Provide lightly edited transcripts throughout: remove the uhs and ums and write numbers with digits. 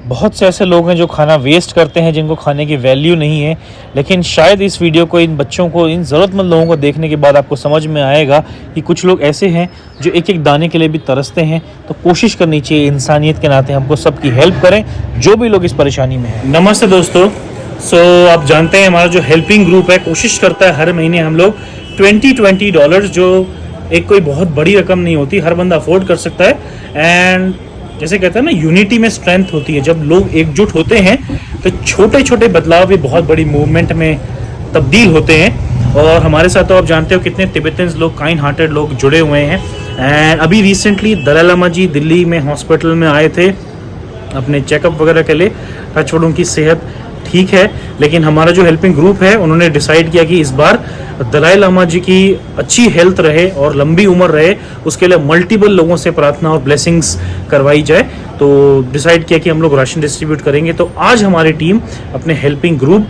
बहुत से ऐसे लोग हैं जो खाना वेस्ट करते हैं, जिनको खाने की वैल्यू नहीं है। लेकिन शायद इस वीडियो को इन बच्चों को, इन ज़रूरतमंद लोगों को देखने के बाद आपको समझ में आएगा कि कुछ लोग ऐसे हैं जो एक एक दाने के लिए भी तरसते हैं। तो कोशिश करनी चाहिए इंसानियत के नाते हमको सबकी हेल्प करें, जो भी लोग इस परेशानी में हैं। नमस्ते दोस्तों। आप जानते हैं हमारा जो हेल्पिंग ग्रुप है कोशिश करता है हर महीने हम लोग $20 जो एक कोई बहुत बड़ी रकम नहीं होती, हर बंदा अफोर्ड कर सकता है। एंड जैसे कहते हैं ना, यूनिटी में स्ट्रेंथ होती है। जब लोग एकजुट होते हैं तो छोटे छोटे बदलाव भी बहुत बड़ी मूवमेंट में तब्दील होते हैं। और हमारे साथ तो आप जानते हो कितने तिब्बतन्स लोग, काइंड हार्टेड लोग जुड़े हुए हैं। एंड अभी रिसेंटली दलाई लामा जी दिल्ली में हॉस्पिटल में आए थे अपने चेकअप वगैरह के लिए। टचवुड उनकी सेहत ठीक है, लेकिन हमारा जो हेल्पिंग ग्रुप है उन्होंने डिसाइड किया कि इस बार दलाई लामा जी की अच्छी हेल्थ रहे और लंबी उम्र रहे, उसके लिए मल्टीपल लोगों से प्रार्थना और ब्लेसिंग्स करवाई जाए। तो डिसाइड किया कि हम लोग राशन डिस्ट्रीब्यूट करेंगे। तो आज हमारी टीम अपने हेल्पिंग ग्रुप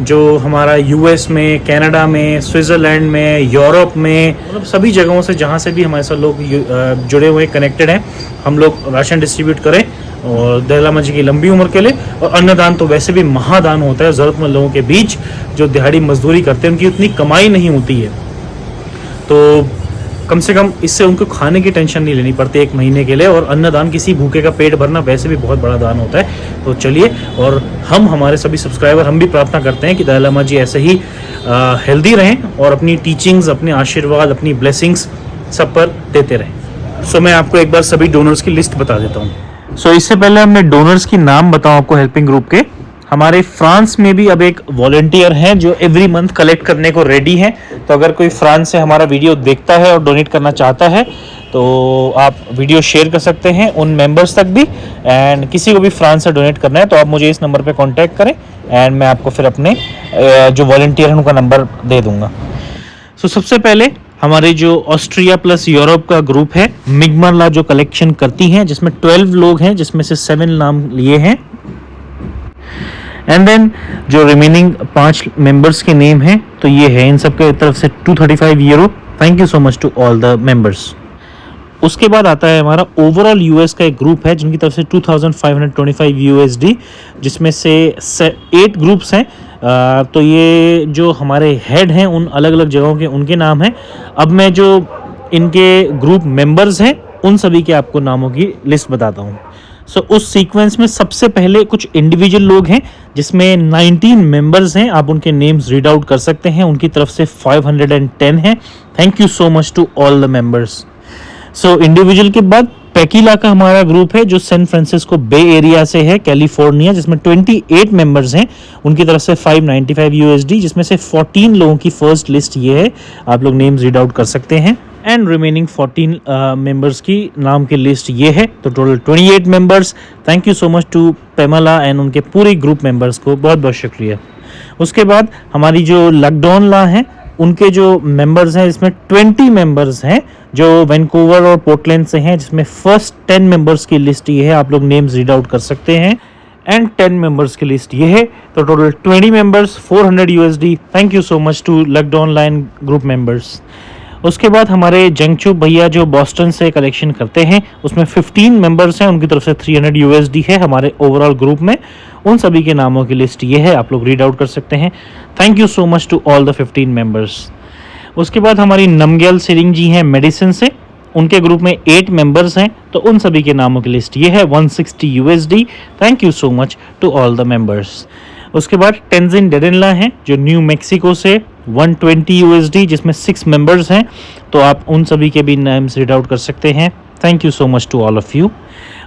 जो हमारा यूएस में, कनाडा में, स्विट्ज़रलैंड में, यूरोप में, मतलब सभी जगहों से जहाँ से भी हमारे साथ लोग जुड़े हुए कनेक्टेड हैं, हम लोग राशन डिस्ट्रीब्यूट करें और दलाई लामा जी की लंबी उम्र के लिए। और अन्नदान तो वैसे भी महादान होता है ज़रूरतमंद लोगों के बीच जो दिहाड़ी मजदूरी करते हैं, उनकी उतनी कमाई नहीं होती है, तो कम से कम इससे उनको खाने की टेंशन नहीं लेनी पड़ती एक महीने के लिए। और अन्नदान, किसी भूखे का पेट भरना वैसे भी बहुत बड़ा दान होता है। तो चलिए, और हम हमारे सभी सब्सक्राइबर हम भी प्रार्थना करते हैं कि दलाई लामा जी ऐसे ही हेल्दी रहें और अपनी टीचिंग्स, अपने आशीर्वाद, अपनी ब्लेसिंग्स सब पर देते रहें। मैं आपको एक बार सभी डोनर्स की लिस्ट बता देता हूँ। इससे पहले हमने डोनर्स की नाम बताऊँ आपको हेल्पिंग ग्रुप के। हमारे फ्रांस में भी अब एक वॉलंटियर हैं जो एवरी मंथ कलेक्ट करने को रेडी हैं। तो अगर कोई फ्रांस से हमारा वीडियो देखता है और डोनेट करना चाहता है तो आप वीडियो शेयर कर सकते हैं उन मेंबर्स तक भी। एंड किसी को भी फ्रांस से डोनेट करना है तो आप मुझे इस नंबर पे कांटेक्ट करें एंड मैं आपको फिर अपने जो वॉलंटियर हैं उनका नंबर दे दूंगा। सबसे पहले हमारे जो ऑस्ट्रिया प्लस यूरोप का ग्रुप है, मिगमरला जो कलेक्शन करती हैं, जिसमें 12 लोग हैं, जिसमें से 7 नाम लिए हैं। एंड देन जो रिमेनिंग 5 मेंबर्स के नेम हैं तो ये है, इन सब के तरफ से €235। Thank you so much to all the members. उसके बाद आता है हमारा ओवरऑल यूएस का एक ग्रुप है जिनकी तरफ से $2525, जिसमें से 8 ग्रुप्स हैं। तो ये जो हमारे हेड हैं उन अलग अलग जगहों के, उनके नाम हैं। अब मैं जो इनके ग्रुप मेंबर्स हैं उन सभी के आपको नामों की लिस्ट बताता हूँ। उस सीक्वेंस में सबसे पहले कुछ इंडिविजुअल लोग हैं जिसमें 19 मेंबर्स हैं। आप उनके नेम्स रीड आउट कर सकते हैं। उनकी तरफ से 510 है। Thank you so much to all the members. Individual के बाद पेकिला का हमारा ग्रुप है जो सैन फ्रांसिस्को बे एरिया से है, कैलिफोर्निया, जिसमें 28 मेंबर्स हैं। उनकी तरफ से $595, जिसमें से 14 लोगों की फर्स्ट लिस्ट ये है। आप लोग नेम्स रीड आउट कर सकते हैं। एंड रिमेनिंग 14 मेंबर्स की नाम की लिस्ट ये है। तो total 28 members. Thank you so much to Pemla and उनके पूरे ग्रुप मेंबर्स को बहुत बहुत शुक्रिया। उसके बाद हमारी जो लकडॉन ला है उनके जो मेंबर्स हैं, इसमें 20 मेंबर्स हैं जो वैंकूवर और पोर्टलैंड से हैं, जिसमें फर्स्ट 10 मेंबर्स की लिस्ट ये है। आप लोग नेम्स रीड आउट कर सकते हैं। एंड 10 मेंबर्स की लिस्ट ये है। तो total 20 members, $400। Thank you so much to lockdown line group members. उसके बाद हमारे जंगचू भैया जो बॉस्टन से कलेक्शन करते हैं, उसमें 15 मेंबर्स हैं। उनकी तरफ से $300 है हमारे ओवरऑल ग्रुप में। उन सभी के नामों की लिस्ट ये है, आप लोग रीड आउट कर सकते हैं। Thank you so much to all the 15 members. उसके बाद हमारी नमग्याल सिरिंग जी हैं मेडिसिन से, उनके ग्रुप में 8 मेंबर्स हैं। तो उन सभी के नामों की लिस्ट ये है, $160। Thank you so much to all the members. उसके बाद टेंजिन डेरेनला हैं जो न्यू मैक्सिको से, $120, जिसमें 6 मेंबर्स हैं। तो आप उन सभी के भी नेम्स रीड आउट कर सकते हैं। Thank you so much to all of you.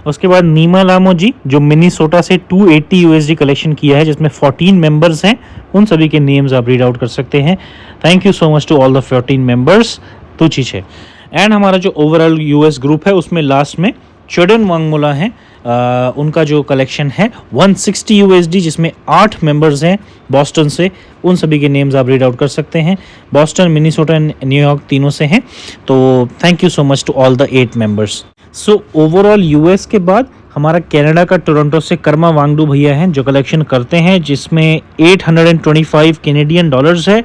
उसके बाद नीमा लामो जी जो मिनीसोटा से $280 कलेक्शन किया है, जिसमें 14 मेंबर्स हैं। उन सभी के नेम्स आप रीड आउट कर सकते हैं। Thank you so much to all the 14 members. तो चीज़ है। एंड हमारा जो ओवरऑल यूएस ग्रुप है उसमें लास्ट में चोडन वांगमुला हैं। उनका जो कलेक्शन है $160, जिसमें 8 मेंबर्स हैं बॉस्टन से। उन सभी के नेम्स आप रीड आउट कर सकते हैं। बॉस्टन, मिनीसोटा एंड न्यूयॉर्क तीनों से हैं। तो thank you so much to all the 8 members. Overall US के बाद हमारा कनाडा का टोरंटो से कर्मा वांगडू भैया हैं जो कलेक्शन करते हैं, जिसमें $825 है।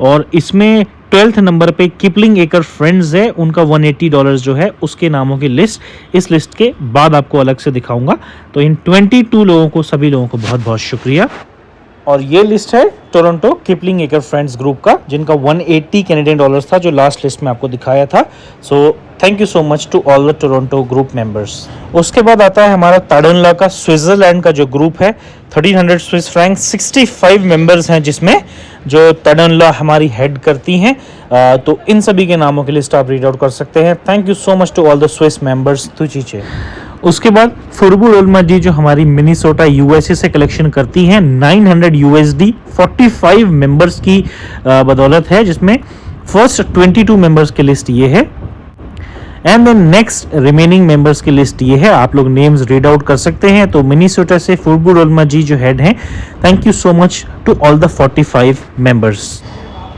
और इसमें 12th नंबर पे किपलिंग एकर फ्रेंड्स है, उनका $180 जो है उसके नामों की लिस्ट इस लिस्ट के बाद आपको अलग से दिखाऊंगा। तो इन 22 लोगों को, सभी लोगों को बहुत बहुत शुक्रिया। और ये लिस्ट है टोरंटो किपलिंग एकर फ्रेंड्स ग्रुप का, जिनका $180 था जो लास्ट लिस्ट में आपको दिखाया था। So thank you so much to all the Toronto group members. उसके बाद आता है हमारा ताडनला का स्विट्जरलैंड का जो ग्रुप है, 1300 स्विस फ्रैंक, 65 मेंबर्स हैं जिसमें जो ताडनला हमारी हेड करती हैं। तो इन सभी के नामों की लिस्ट आप रीड आउट कर सकते हैं। Thank you so much to all the Swiss members तुचीचे। उसके बाद फुरबू रोलमा जी जो हमारी मिनीसोटा यूएसए से कलेक्शन करती हैं, 900 USD 45 मेंबर्स की बदौलत है, जिसमें फर्स्ट 22 मेंबर्स की लिस्ट ये है and then next remaining members की लिस्ट ये है। आप लोग नेम्स रीड आउट कर सकते हैं। तो मिनीसोटा से फुरबू रोलमा जी जो हेड हैं, thank you so much to all the 45 members.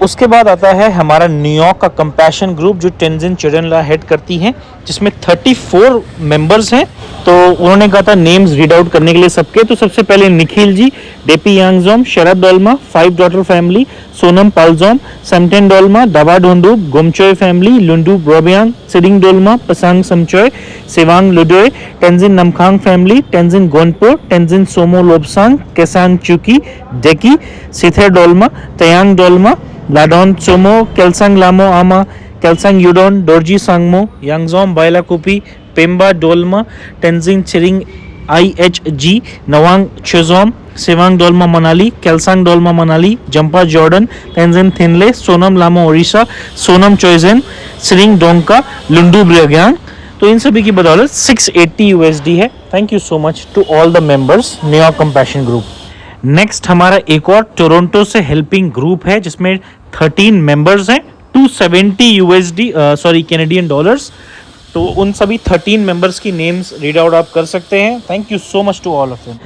उसके बाद आता है हमारा न्यूयॉर्क का कंपैशन ग्रुप जो टेंजिन चिरनला हेड करती हैं, जिसमें 34 मेंबर्स हैं। तो उन्होंने कहा था नेम्स रीड आउट करने के लिए सबके। तो सबसे पहले Nikhil ji, Depi Yangzom, Sharad Dolma, 5 daughter family, Sonam Paljom, Samten Dolma, Dawa Dhondu, Gomchoy family, Lhundu ब्रोबियांग, सिडिंग डोल्मा, पसांग समचोय, सेवांग लुडोय, टेंजिन नमखांग फैमिली, टेंजिन गोनपुर, टेंजिन सोमो लोबसांग, केसांग चुकी, डेकी, सिथेर डोल्मा, तयांग डोल्मा, लाडोन चोमो, केल्सांग लामो आमा, केल्सांग यूडोन, डोरजी सांगमो, यांगजोम बायलाकुपी, पेम्बा डोल्मा, टेंजिन चिरिंग IHG, नवांग चेजोम, सेवांग डोल्मा मनाली, केल्सांग डोल्मा मनाली, जंपा जॉर्डन, तेंजिन थिनले, सोनम लामो ओडिशा, सोनम चोइजेन, सिरिंग डोंका, लुंडू ब्रियग्यांग। तो इन सभी की बदौलत 680 USD है। Thank you so much to all the members New York compassion group. Next हमारा एक और टोरंटो से हेल्पिंग ग्रुप है जिसमें 13 मेंबर्स हैं, 270 USD कैनेडियन डॉलर्स। तो उन सभी 13 मेंबर्स की नेम्स रीड आउट आप कर सकते हैं। Thank you so much to all of them.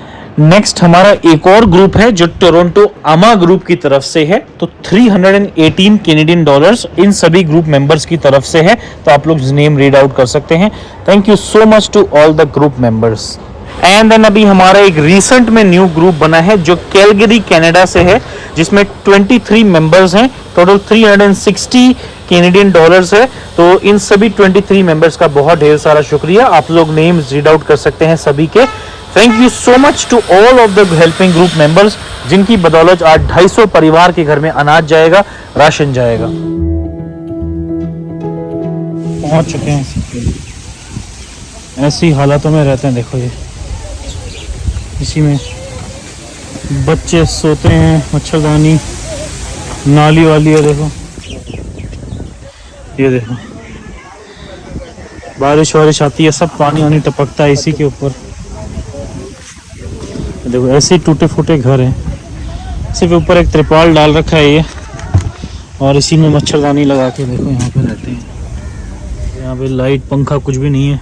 Next हमारा एक और ग्रुप है जो टोरंटो आमा ग्रुप की तरफ से है। तो 318 कैनेडियन डॉलर्स इन सभी ग्रुप मेंबर्स की तरफ से है। तो आप लोग नेम रीड आउट कर सकते हैं। Thank you so much to all the group members. And then अभी हमारा एक रिसेंट में न्यू ग्रुप बना है जो कैलगरी कनाडा से है, जिसमें 23 मेंबर्स हैं। टोटल 360 कैनेडियन डॉलर्स है। तो इन सभी 23 मेंबर्स का बहुत ढेर सारा शुक्रिया। आप लोग नेम्स रीड आउट कर सकते हैं सभी के। Thank you so much to all of the helping group members, जिनकी बदौलत आज 250 परिवार के घर में अनाज जाएगा, राशन जाएगा। पहुंच चुके हैं, ऐसी हालातों में रहते हैं। देखो ये इसी में बच्चे सोते हैं, मच्छरदानी नाली वाली है। देखो ये देखो, बारिश वारिश आती है, सब पानी वानी टपकता है इसी के ऊपर। देखो ऐसे टूटे फूटे घर हैं, इसी के ऊपर एक त्रिपाल डाल रखा है ये, और इसी में मच्छरदानी लगा के देखो यहाँ पे रहते हैं। यहाँ पे लाइट पंखा कुछ भी नहीं है,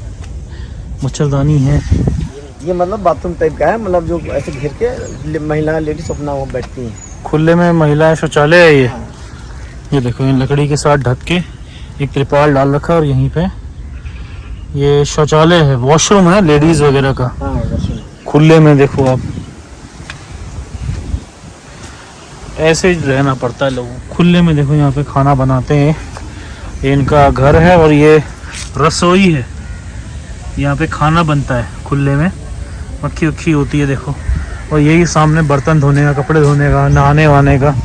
मच्छरदानी है। ये मतलब बाथरूम टाइप का है, मतलब जो ऐसे घेर के महिला लेडीज अपना वो बैठती हैं। खुले में महिलाएं शौचालय है ये। ये देखो इन लकड़ी के साथ ढक के एक त्रिपाल डाल रखा है, और यहीं पे ये शौचालय है, वॉशरूम है लेडीज वगैरह का। खुले में देखो आप, ऐसे ही रहना पड़ता है लोगों को खुले में। देखो यहाँ पे खाना बनाते हैं, ये इनका घर है और ये रसोई है। यहाँ पे खाना बनता है खुले में, मक्खी उक्खी होती है देखो। और यही सामने बर्तन धोने का, कपड़े धोने का, नहाने वहाने का,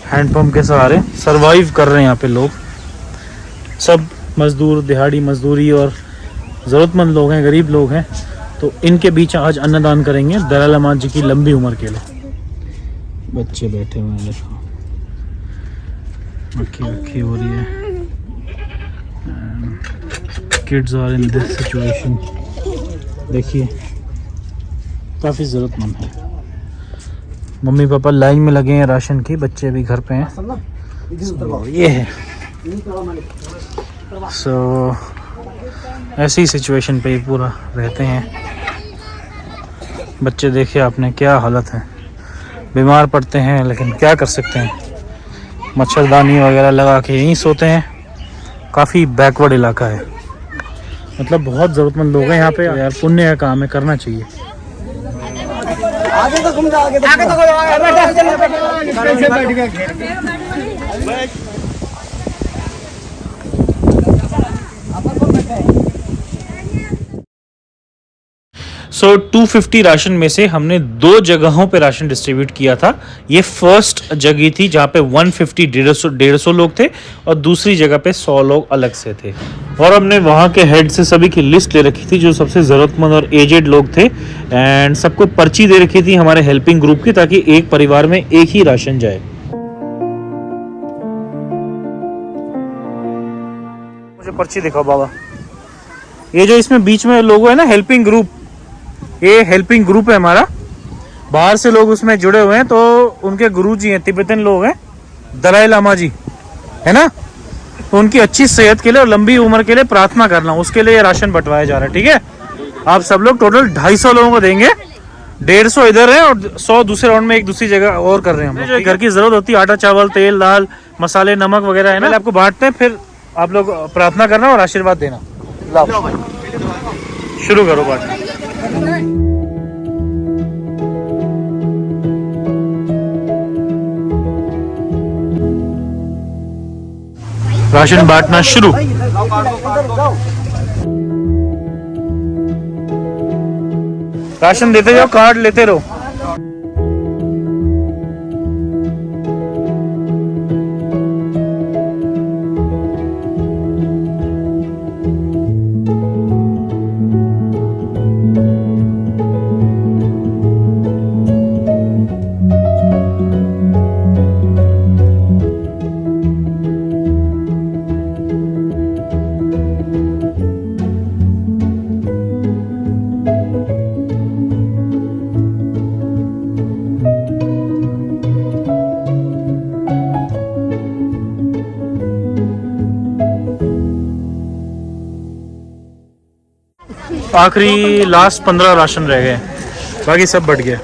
हैंडपम्प के सहारे सरवाइव कर रहे हैं यहाँ पे लोग। सब मजदूर, दिहाड़ी मजदूरी और ज़रूरतमंद लोग हैं, गरीब लोग हैं। तो इनके बीच आज अन्नदान करेंगे दलाई लामा जी की लंबी उम्र के लिए। बच्चे बैठे हुए हैं देखो, मक्खी वक्खी हो रही है। Kids are in this situation. देखिए काफ़ी ज़रूरतमंद है। मम्मी पापा लाइन में लगे हैं राशन की, बच्चे भी घर पे हैं। so, ये है ऐसी सिचुएशन पे पूरा रहते हैं बच्चे। देखिए आपने क्या हालत है, बीमार पड़ते हैं, लेकिन क्या कर सकते हैं, मच्छरदानी वगैरह लगा के यहीं सोते हैं। काफ़ी बैकवर्ड इलाका है, मतलब बहुत ज़रूरतमंद लोग हैं यहाँ पे। यार पुण्य का काम है, करना चाहिए। आगे तो घूम जाओ, आगे तो सो 250 राशन में से हमने 2 जगहों पे राशन डिस्ट्रीब्यूट किया था। ये फर्स्ट जगह थी जहाँ पे 150 लोग थे और दूसरी जगह पे 100 लोग अलग से थे। और हमने वहाँ के हेड से सभी की लिस्ट ले रखी थी जो सबसे ज़रूरतमंद और एजेड लोग थे, एंड सबको पर्ची दे रखी थी हमारे हेल्पिंग ग्रुप की, ताकि एक परिवार में एक ही राशन जाए। मुझे पर्ची दिखाओ बाबा। ये जो इसमें बीच में लोगो है ना, हेल्पिंग ग्रुप, ये हेल्पिंग ग्रुप है हमारा। बाहर से लोग उसमें जुड़े हुए हैं, तो उनके गुरुजी हैं, तिब्बतन लोग हैं, दलाई लामा जी है ना। तो उनकी अच्छी सेहत के लिए और लंबी उम्र के लिए प्रार्थना करना, उसके लिए राशन बंटवाया जा रहा है। ठीक है, आप सब लोग टोटल 250 लोगों को देंगे। 150 इधर है और 100 दूसरे राउंड में एक दूसरी जगह और कर रहे हैं हम। जो घर की जरूरत होती है, आटा चावल तेल दाल मसाले नमक वगैरह है ना, आपको बांटते हैं, फिर आप लोग प्रार्थना करना और आशीर्वाद देना। लाओ शुरू करो बांटना। राशन बांटना शुरू। राशन देते जाओ, कार्ड लेते रहो। आखिरी लास्ट 15 राशन रह गए, बाकी सब बट गया।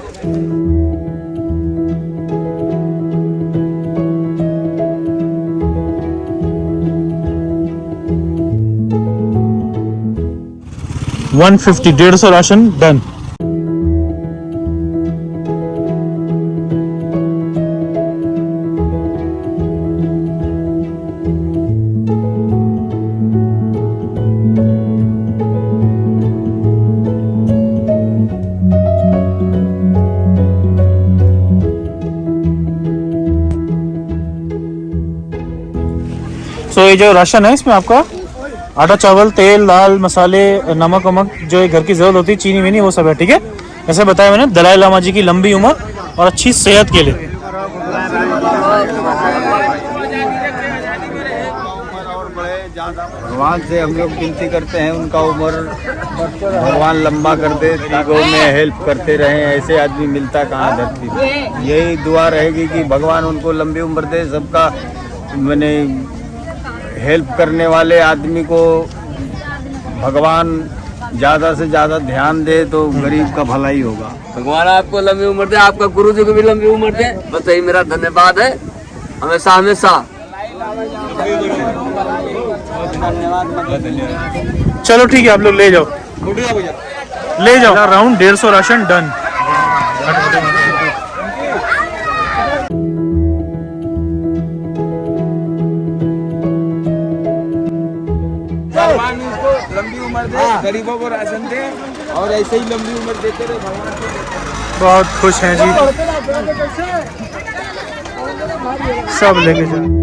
$150 राशन डन। तो ये जो राशन है इसमें आपका आटा चावल तेल दाल मसाले नमक वमक जो घर की जरूरत होती है, चीनी वीनी वो सब है। ठीक है, जैसे बताया मैंने, दलाई लामा जी की लंबी उम्र और अच्छी सेहत के लिए। भगवान से हम लोग विनती करते हैं उनका उम्र भगवान लंबा कर दे, गौ में हेल्प करते रहें। ऐसे आदमी मिलता कहाँ धरती पे। यही दुआ रहेगी कि भगवान उनको लंबी उम्र दे। सबका मैंने हेल्प करने वाले आदमी को भगवान ज़्यादा से ज़्यादा ध्यान दे तो गरीब का भला ही होगा। भगवान आपको लंबी उम्र दे, आपका गुरु जी को भी लंबी उम्र दे। बस यही मेरा धन्यवाद है, हमेशा हमेशा। चलो ठीक है, आप लोग ले जाओ, ले जाओ। Round 150 ration done. भगवान इसको लंबी उम्र दे, गरीबों को राशन दे और ऐसे ही लंबी उम्र देते रहे भगवान। बहुत खुश हैं जी, सब लेके जाओ।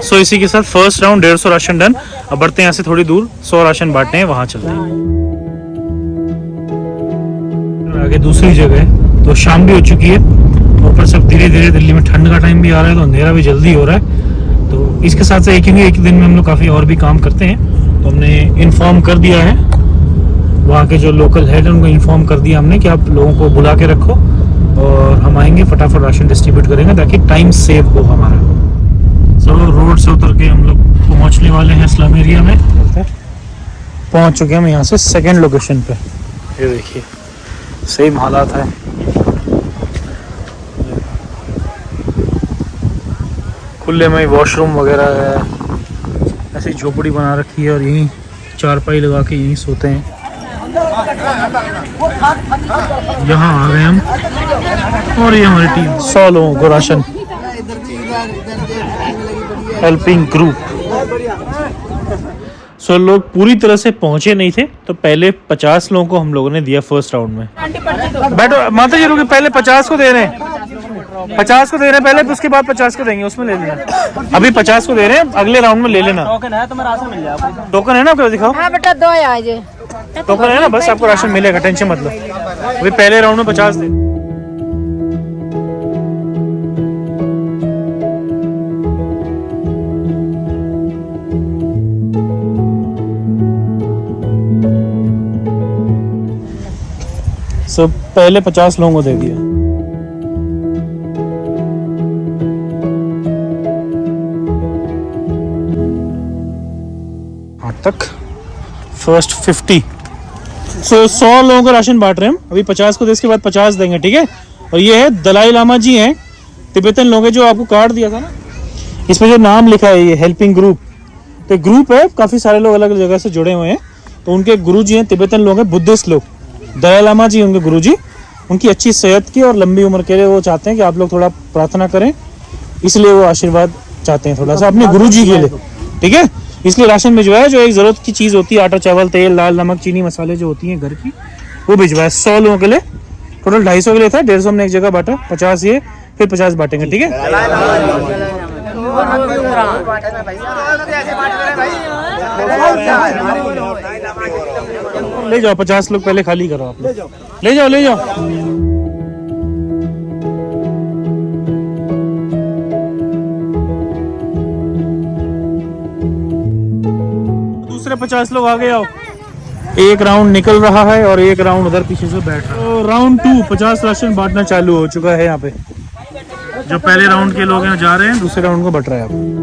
सो इसी के साथ फर्स्ट राउंड 150 राशन डन। अब बढ़ते हैं यहाँ से थोड़ी दूर, 100 राशन बांटने हैं, वहां चलते हैं। आगे दूसरी जगह है, तो शाम भी हो चुकी है, ऊपर सब धीरे धीरे दिल्ली में ठंड का टाइम भी आ रहा है, तो अंधेरा भी जल्दी हो रहा है। तो इसके साथ से एक दिन में हम लोग काफ़ी और भी काम करते हैं, तो हमने इन्फॉर्म कर दिया है वहाँ के जो लोकल हेड है, उनको इन्फॉर्म कर दिया हमने कि आप लोगों को बुला के रखो और हम आएंगे फटाफट राशन डिस्ट्रीब्यूट करेंगे ताकि टाइम सेव हो हमारा। चलो रोड से उतर के हम लोग पहुँचने वाले हैं स्लम एरिया में। पहुँच चुके हैं हम यहाँ से सेकेंड लोकेशन पे। ये देखिए सेम हालात है, खुले में वॉशरूम वगैरह है, ऐसी झोपड़ी बना रखी है और यहीं चारपाई लगा के यहीं सोते हैं। यहाँ आ गए हम और ये हमारी टीम 100 लोगों को राशन हेल्पिंग ग्रुप। सो लोग पूरी तरह से पहुंचे नहीं थे तो पहले 50 लोगों को हम लोगों ने दिया फर्स्ट राउंड में। बैठो माता जी, रुके, पहले 50 को दे रहे हैं, 50 को दे रहे हैं पहले, उसके बाद 50 को देंगे, उसमें ले लेना। अभी 50 को दे रहे हैं, अगले राउंड में ले लेना। टोकन है तो मैं राशन मिल जाएगा। टोकन है ना आपको, दिखाओ। हाँ बेटा, 2 आज टोकन है ना, बस आपको राशन मिलेगा, टेंशन मत लो। अभी पहले राउंड में 50 दे। सो पहले 50 लोगों को दे दिया। तक फर्स्ट 50। सो 100 लोगों का राशन बांट रहे हैं हम। अभी 50 को दे, इसके बाद 50 देंगे, ठीक है। और ये है दलाई लामा जी हैं, तिब्बतन लोग हैं, जो आपको कार्ड दिया था ना, इसमें जो नाम लिखा है ये हेल्पिंग ग्रुप। तो ग्रुप है, काफ़ी सारे लोग अलग अलग जगह से जुड़े हुए हैं। तो उनके गुरु जी हैं, तिब्बतन लोग हैं, बुद्धिस्ट लोग। दलाई लामा जी उनके गुरु जी, उनकी अच्छी सेहत की और लंबी उम्र के लिए वो चाहते हैं कि आप लोग थोड़ा प्रार्थना करें, इसलिए वो आशीर्वाद चाहते हैं थोड़ा सा अपने गुरु जी के लिए, ठीक है। इसलिए राशन भिजवाया, जो एक ज़रूरत की चीज़ होती है, आटा चावल तेल दाल नमक चीनी मसाले जो होती हैं घर की, वो भिजवाया 100 लोगों के लिए। टोटल 250 के लिए था, 150 हमने एक जगह बांटा, 50 ये, फिर 50 बांटेंगे, ठीक है। ले जाओ 50 लोग पहले खाली करो आप, ले जाओ ले जाओ। दूसरे 50 लोग आ गए, आओ। एक राउंड निकल रहा है और एक राउंड उधर पीछे से बैठ रहा है। तो राउंड 2 50 राशन बांटना चालू हो चुका है। यहाँ पे जो पहले राउंड के लोग हैं जा रहे हैं, दूसरे राउंड को बट रहा है अब।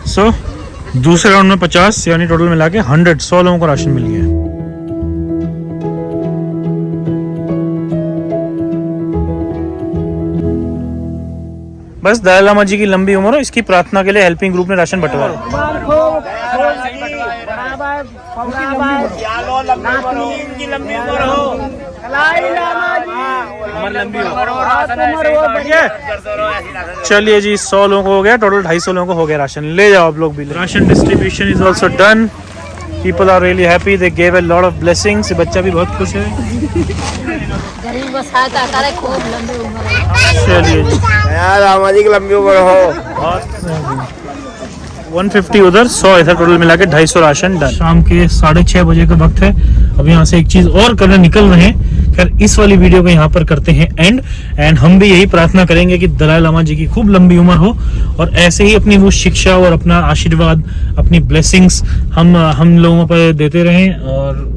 सो दूसरे राउंड में 50 यानी टोटल मिला के 100 लोगों को राशन मिल गया है। बस दलाई लामा जी की लंबी उम्र हो, इसकी प्रार्थना के लिए हेल्पिंग ग्रुप ने राशन बंटवाया। चलिए जी, 100 लोगों को हो गया, टोटल 250 लोगों को हो गया राशन। ले जाओ आप लोग भी। Ration distribution is also done. People are really happy, they gave a lot of blessings. बच्चा भी बहुत खुश है। गरीब को सहायता करे, खूब लंबी उम्र। चलिए जी, रामा जी की लंबी उम्र हो। 150 उधर, 100 इधर, टोटल मिला के 250 राशन डन। शाम के 6:30 बजे का वक्त है। अब यहाँ से एक चीज और करने निकल रहे हैं। खैर इस वाली वीडियो को यहाँ पर करते हैं एंड हम भी यही प्रार्थना करेंगे कि दलाई लामा जी की खूब लंबी उम्र हो और ऐसे ही अपनी वो शिक्षा और अपना आशीर्वाद, अपनी ब्लेसिंग्स हम लोगों पर देते रहें और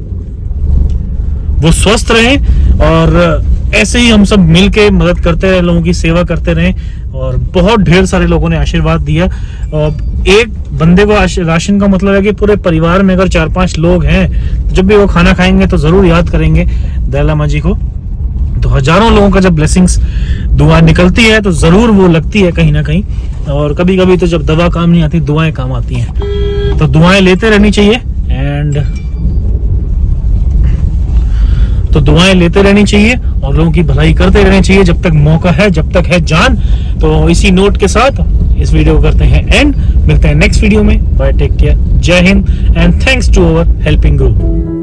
वो स्वस्थ रहें और ऐसे ही हम सब मिल के मदद करते रहे, लोगों की सेवा करते रहें। और बहुत ढेर सारे लोगों ने आशीर्वाद दिया। और एक बंदे को राशन का मतलब है कि पूरे परिवार में अगर 4-5 लोग हैं, जब भी वो खाना खाएंगे तो जरूर याद करेंगे दलाई लामा जी को। तो हजारों लोगों का जब ब्लेसिंग्स दुआ निकलती है तो जरूर वो लगती है कहीं ना कहीं। और कभी कभी तो जब दवा काम नहीं आती, दुआएं काम आती हैं। तो दुआएं लेते रहनी चाहिए दुआएं लेते रहनी चाहिए और लोगों की भलाई करते रहनी चाहिए जब तक मौका है, जब तक है जान। तो इसी नोट के साथ इस वीडियो को करते हैं एंड। मिलते हैं नेक्स्ट वीडियो में। बाय, टेक केयर, जय हिंद and thanks to our helping group.